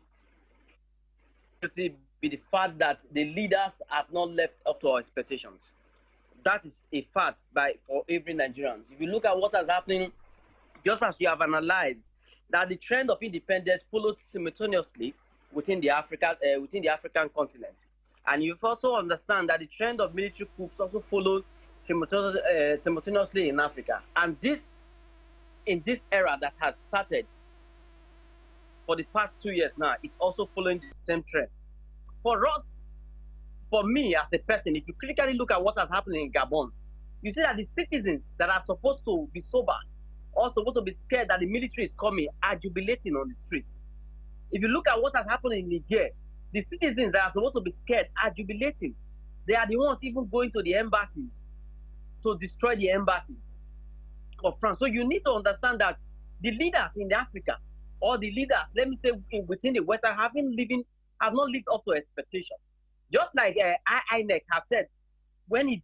You see, be the fact that the leaders have not lived up to our expectations. That is a fact for every Nigerian. If you look at what is happening, just as you have analyzed, that the trend of independence followed simultaneously within the African continent, and you've also understand that the trend of military coups also followed simultaneously in Africa. And in this era that has started for the past 2 years now, it's also following the same trend. For me as a person, if you critically look at what has happened in Gabon, you see that the citizens that are supposed to be sober, or supposed to be scared that the military is coming, are jubilating on the streets. If you look at what has happened in Niger, the citizens that are supposed to be scared are jubilating. They are the ones even going to the embassies to destroy the embassies of France. So you need to understand that the leaders in Africa, or the leaders, let me say, within the West, have not lived up to expectation. Just like INEC have said, when he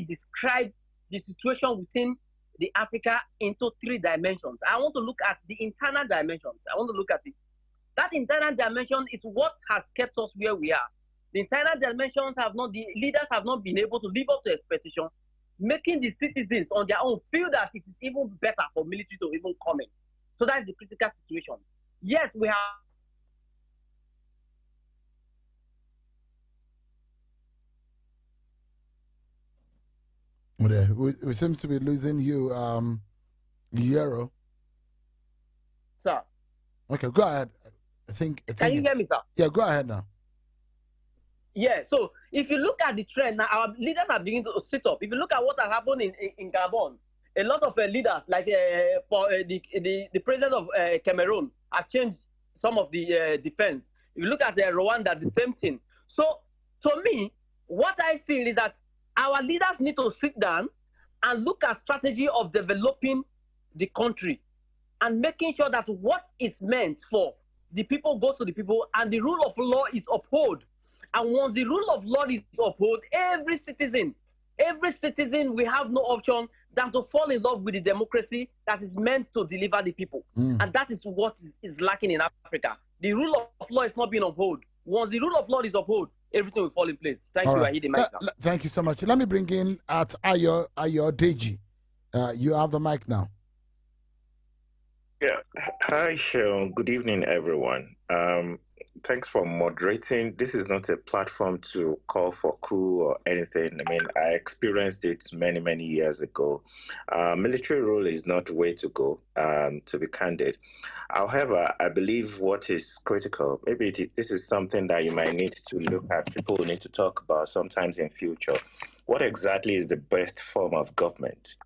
described the situation within the Africa into 3 dimensions. I want to look at the internal dimensions. I want to look at it. That internal dimension is what has kept us where we are. The internal dimensions the leaders have not been able to live up to expectation. making the citizens on their own feel that it is even better for military to even come in. So that's the critical situation. Yes, we have. We seem to be losing you, Euro. Sir. Okay, go ahead. I think. Can you hear me, sir? Yeah, go ahead now. Yeah, so if you look at the trend now, our leaders are beginning to sit up. If you look at what has happened in Gabon, a lot of leaders, like the president of Cameroon, have changed some of the defense. If you look at Rwanda, the same thing. So, to me, what I feel is that our leaders need to sit down and look at strategy of developing the country and making sure that what is meant for the people goes to the people and the rule of law is upheld. And once the rule of law is upheld, every citizen will have no option than to fall in love with the democracy that is meant to deliver the people. And that is what is lacking in Africa. The rule of law is not being upheld. Once the rule of law is upheld, everything will fall in place. Thank you, Right. Ahidi Maisa. Thank you so much. Let me bring in at Ayo Deji. You have the mic now. Yeah. Hi, Sean. Good evening, everyone. Thanks for moderating. This is not a platform to call for coup or anything. I mean, I experienced it many, many years ago. Military rule is not the way to go, to be candid. However, I believe what is critical, maybe this is something that you might need to look at, people will need to talk about sometimes in future. What exactly is the best form of government?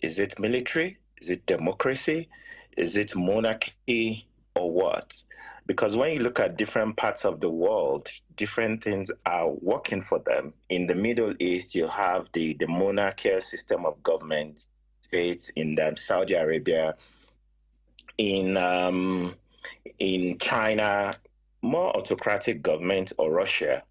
Is it military? Is it democracy? Is it monarchy or what? Because when you look at different parts of the world, different things are working for them. In the Middle East, you have the monarchical system of government, states in Saudi Arabia, in China, more autocratic government, or Russia.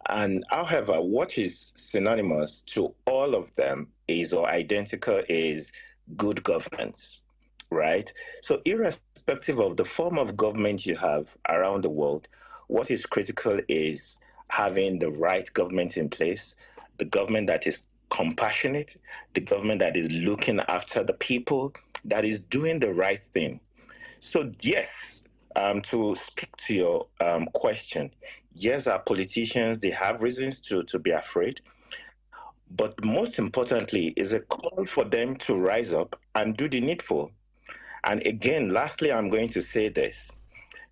And however, what is synonymous to all of them is, or identical, is good governance, right? So irrespective of the form of government you have around the world, what is critical is having the right government in place, the government that is compassionate, the government that is looking after the people, that is doing the right thing. So yes, to speak to your question, yes, our politicians, they have reasons to be afraid. But most importantly is a call for them to rise up and do the needful. And again, lastly, I'm going to say this.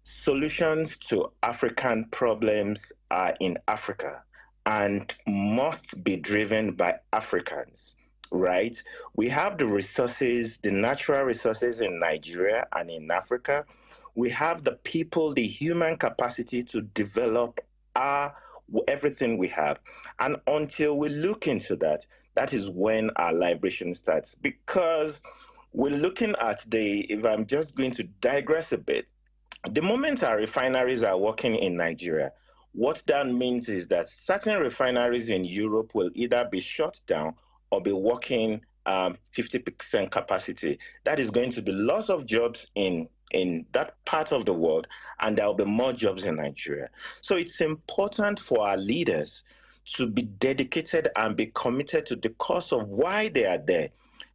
Solutions to African problems are in Africa and must be driven by Africans, right? We have the resources, the natural resources in Nigeria and in Africa. We have the people, the human capacity to develop everything we have. And until we look into that, that is when our liberation starts. Because we're looking at if I'm just going to digress a bit, the moment our refineries are working in Nigeria, what that means is that certain refineries in Europe will either be shut down or be working 50% capacity. That is going to be loss of jobs in that part of the world, and there will be more jobs in Nigeria. So it's important for our leaders to be dedicated and be committed to the cause of why they are there,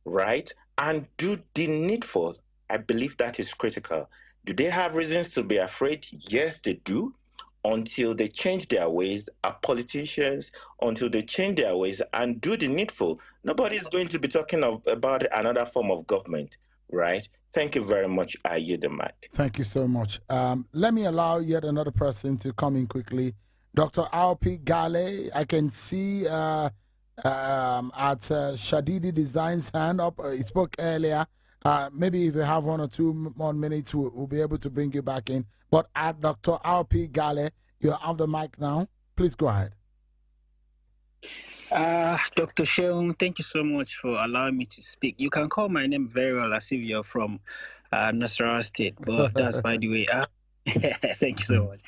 right? And do the needful. I believe that is critical. Do they have reasons to be afraid? Yes, they do. Until they change their ways, our politicians, until they change their ways and do the needful, nobody is going to be talking about another form of government, right? Thank you very much. I yield the mic. Thank you so much. Let me allow yet another person to come in quickly. Dr. R.P. Gale, I can see at Shadidi Design's hand up. He spoke earlier. Maybe if you have 1 or 2 more minutes, we'll be able to bring you back in. But at Dr. R.P. Gale, you have the mic now. Please go ahead. Dr. Sheung, thank you so much for allowing me to speak. You can call my name very well as if you're from Nasarawa State, but that's by the way. Thank you so much.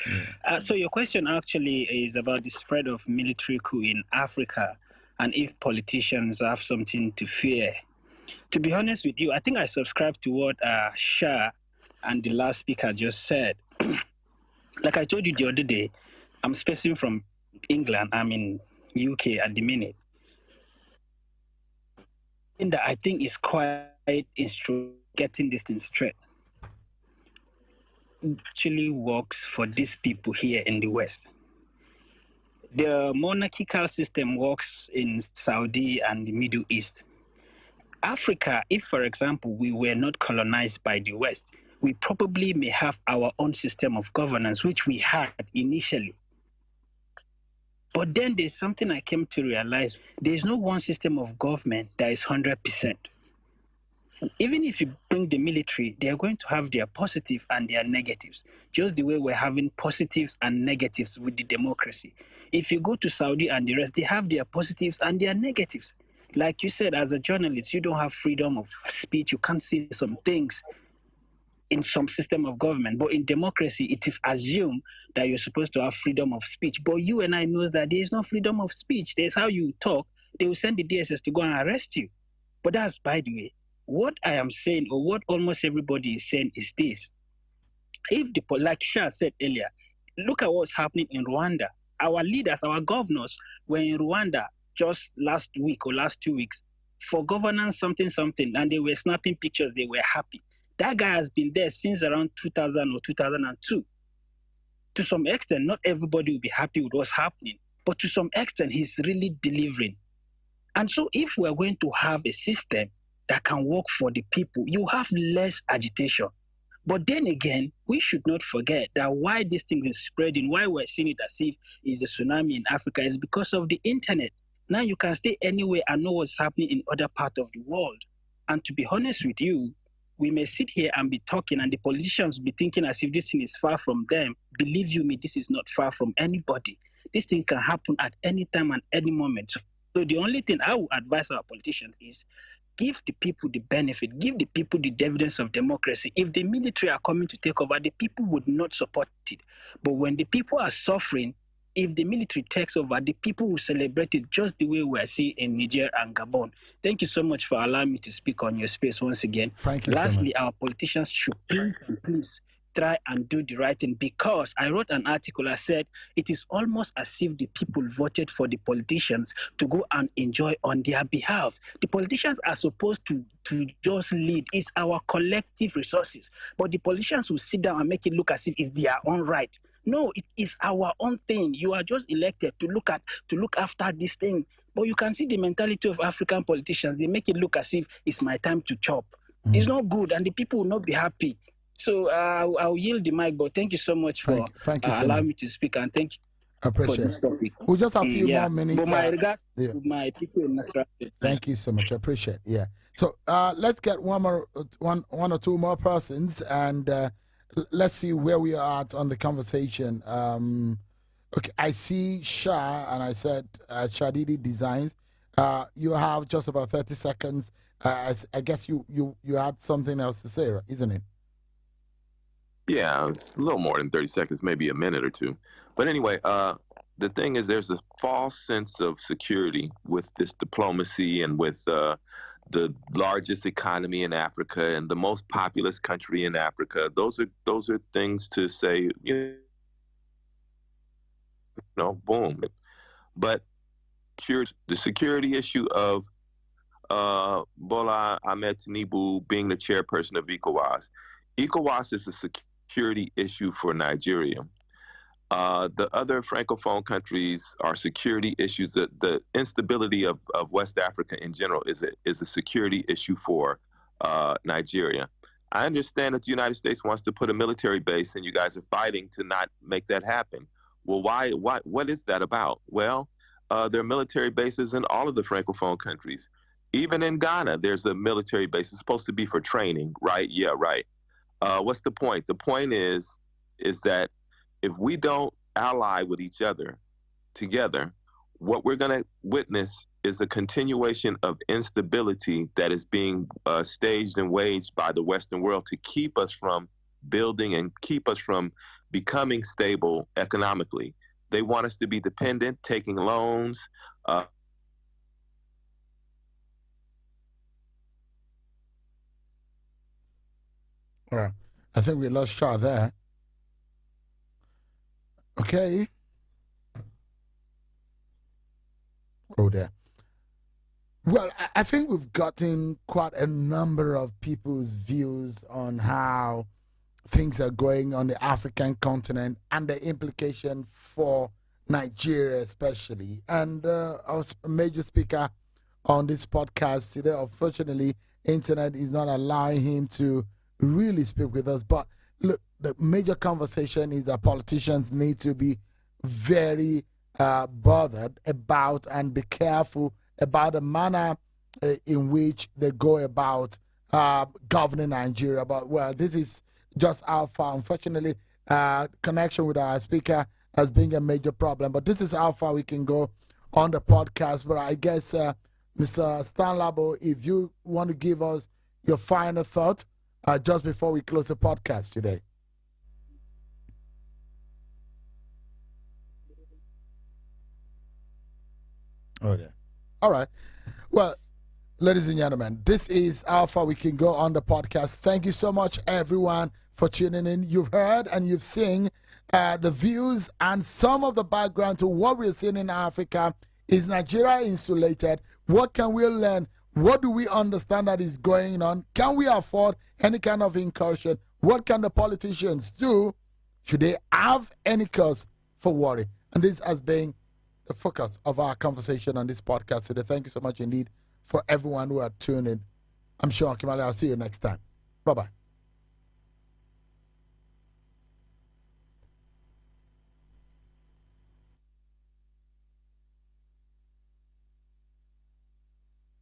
So your question actually is about the spread of military coup in Africa and if politicians have something to fear. To be honest with you, I think I subscribe to what Shah and the last speaker just said. Like I told you the other day, I'm speaking from England. I'm in UK at the minute. that I think is quite getting this thing straight. Actually works for these people here in the West. The monarchical system works in Saudi and the Middle East. Africa, if, for example, we were not colonized by the West, we probably may have our own system of governance, which we had initially. But then there's something I came to realize. There's no one system of government that is 100%. Even if you bring the military, they are going to have their positives and their negatives, just the way we're having positives and negatives with the democracy. If you go to Saudi and the rest, they have their positives and their negatives. Like you said, as a journalist, you don't have freedom of speech. You can't see some things in some system of government. But in democracy, it is assumed that you're supposed to have freedom of speech. But you and I knows that there is no freedom of speech. There's how you talk. They will send the DSS to go and arrest you. But that's by the way. What I am saying, or what almost everybody is saying, is this. If the, like Shah said earlier, look at what's happening in Rwanda. Our leaders, our governors were in Rwanda just last week or last 2 weeks for governance something, and they were snapping pictures. They were happy. That guy has been there since around 2000 or 2002. To some extent, not everybody will be happy with what's happening, but to some extent, he's really delivering. And so if we're going to have a system that can work for the people, you have less agitation. But then again, we should not forget that why this thing is spreading, why we're seeing it as if it's a tsunami in Africa, is because of the internet. Now you can stay anywhere and know what's happening in other parts of the world. And to be honest with you, we may sit here and be talking and the politicians be thinking as if this thing is far from them. Believe you me, this is not far from anybody. This thing can happen at any time and any moment. So the only thing I would advise our politicians is give the people the benefit, give the people the dividends of democracy. If the military are coming to take over, the people would not support it. But when the people are suffering, if the military takes over, the people will celebrate it just the way we are seeing in Niger and Gabon. Thank you so much for allowing me to speak on your space once again. Thank you. Lastly, so much. Our politicians should please try and do the right thing, because I wrote an article. I said it is almost as if the people voted for the politicians to go and enjoy on their behalf. The politicians are supposed to just lead. It's our collective resources. But the politicians will sit down and make it look as if it's their own right. No, it is our own thing. You are just elected to look after this thing. But you can see the mentality of African politicians. They make it look as if it's my time to chop. It's not good, and the people will not be happy. So I'll yield the mic, but thank you so much for allowing me to speak, and thank you for this topic. We'll just have a few more minutes. But my regards to my people in Nasrallah. Thank you so much. I appreciate it. Yeah. So let's get one or two more persons, and let's see where we are at on the conversation. Okay, I see Shah, and I said Shadidi Designs. You have just about 30 seconds. I guess you had something else to say, right? Isn't it? Yeah, it's a little more than 30 seconds, maybe a minute or two. But anyway, the thing is, there's a false sense of security with this diplomacy and with the largest economy in Africa and the most populous country in Africa. Those are things to say, boom. But the security issue of Bola Ahmed Tinubu being the chairperson of ECOWAS. ECOWAS is a security issue for Nigeria. The other Francophone countries are security issues. The instability of West Africa in general is a security issue for Nigeria. I understand that the United States wants to put a military base, and you guys are fighting to not make that happen. Well, why? What is that about? Well, there are military bases in all of the Francophone countries. Even in Ghana, there's a military base. It's supposed to be for training, right? Yeah, right. What's the point? The point is that if we don't ally with each other together, what we're going to witness is a continuation of instability that is being staged and waged by the Western world to keep us from building and keep us from becoming stable economically. They want us to be dependent, taking loans. Right. I think we lost Shah there. Okay. Oh, there. Well, I think we've gotten quite a number of people's views on how things are going on the African continent and the implication for Nigeria especially. And our major speaker on this podcast today, unfortunately, internet is not allowing him to really speak with us. But look, the major conversation is that politicians need to be very bothered about and be careful about the manner in which they go about governing Nigeria. But, well, this is just how far. Unfortunately, connection with our speaker has been a major problem. But this is how far we can go on the podcast. But I guess, Mr. Stan Labo, if you want to give us your final thought just before we close the podcast today. Okay. All right. Well, ladies and gentlemen, this is how far we can go on the podcast. Thank you so much, everyone, for tuning in. You've heard and you've seen the views and some of the background to what we're seeing in Africa. Is Nigeria insulated? What can we learn? What do we understand that is going on? Can we afford any kind of incursion? What can the politicians do? Should they have any cause for worry? And this has been the focus of our conversation on this podcast today. Thank you so much indeed for everyone who are tuning in. I'm Sean Kimale. I'll see you next time. Bye-bye.